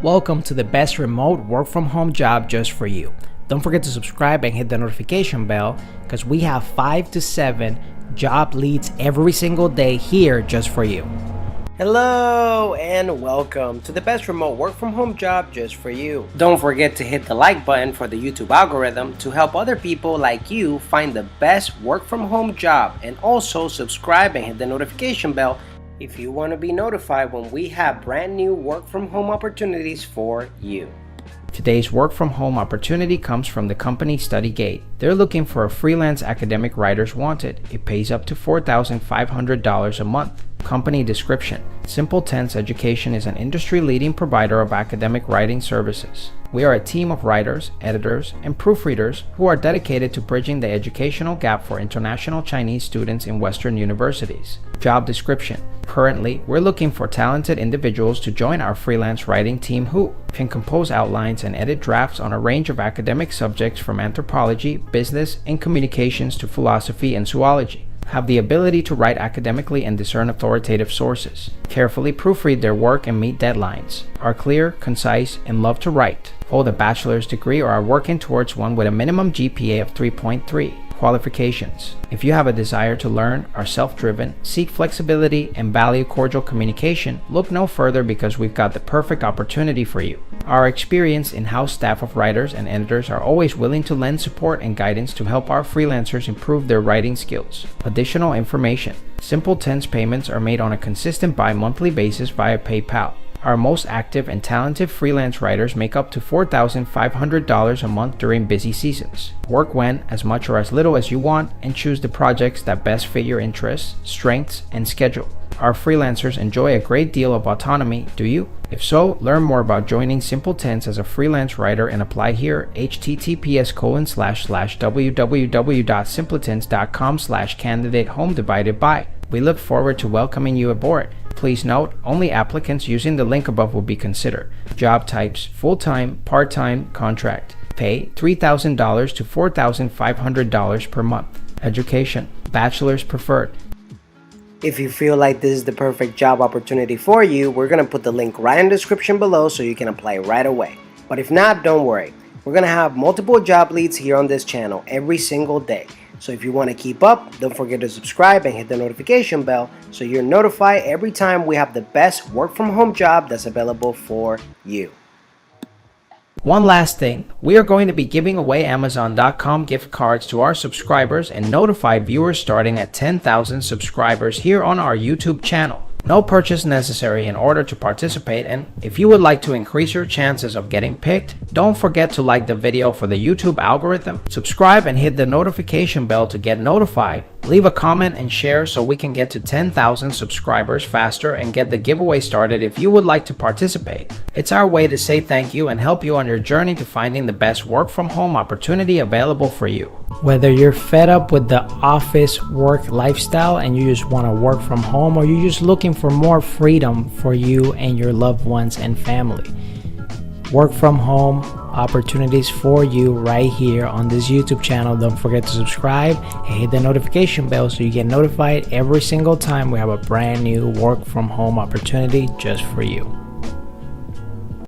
Welcome to the best remote work from home job just for you. Don't forget to subscribe and hit the notification bell because we have 5 to 7 job leads every single day here just for you. Hello and welcome to the best remote work from home job just for you. Don't forget to hit the like button for the YouTube algorithm to help other people like you find the best work from home job, and also subscribe and hit the notification bell if you want to be notified when we have brand new work from home opportunities for you. Today's work from home opportunity comes from the company StudyGate. They're looking for a freelance academic writers wanted. It pays up to $4,500 a month. Company description: Simple Tense Education is an industry-leading provider of academic writing services. We are a team of writers, editors, and proofreaders who are dedicated to bridging the educational gap for international Chinese students in Western universities. Job description: Currently, we're looking for talented individuals to join our freelance writing team who can compose outlines and edit drafts on a range of academic subjects from anthropology, business, and communications to philosophy and zoology. Have the ability to write academically and discern authoritative sources. Carefully proofread their work and meet deadlines. Are clear, concise, and love to write. Hold a bachelor's degree or are working towards one with a minimum GPA of 3.3. Qualifications: If you have a desire to learn, are self-driven, seek flexibility, and value cordial communication, look no further because we've got the perfect opportunity for you. Our experienced in-house staff of writers and editors are always willing to lend support and guidance to help our freelancers improve their writing skills. Additional information: Simple Tense payments are made on a consistent bi-monthly basis via PayPal. Our most active and talented freelance writers make up to $4,500 a month during busy seasons. Work when, as much or as little as you want, and choose the projects that best fit your interests, strengths, and schedule. Our freelancers enjoy a great deal of autonomy, do you? If so, learn more about joining Simple Tense as a freelance writer and apply here. https://www.simpletense.com/candidate_home/. We look forward to welcoming you aboard. Please note, only applicants using the link above will be considered. Job types: full-time, part-time, contract. Pay $3,000 to $4,500 per month. Education: bachelor's preferred. If you feel like this is the perfect job opportunity for you, we're going to put the link right in the description below so you can apply right away. But if not, don't worry. We're going to have multiple job leads here on this channel every single day. So if you want to keep up, don't forget to subscribe and hit the notification bell so you're notified every time we have the best work from home job that's available for you. One last thing, we are going to be giving away Amazon.com gift cards to our subscribers and notified viewers starting at 10,000 subscribers here on our YouTube channel. No purchase necessary in order to participate, and if you would like to increase your chances of getting picked, don't forget to like the video for the YouTube algorithm, subscribe and hit the notification bell to get notified, leave a comment and share so we can get to 10,000 subscribers faster and get the giveaway started if you would like to participate. It's our way to say thank you and help you on your journey to finding the best work from home opportunity available for you. Whether you're fed up with the office work lifestyle and you just want to work from home, or you're just looking for more freedom for you and your loved ones and family, work from home opportunities for you right here on this YouTube channel. Don't forget to subscribe and hit the notification bell so you get notified every single time we have a brand new work from home opportunity just for you.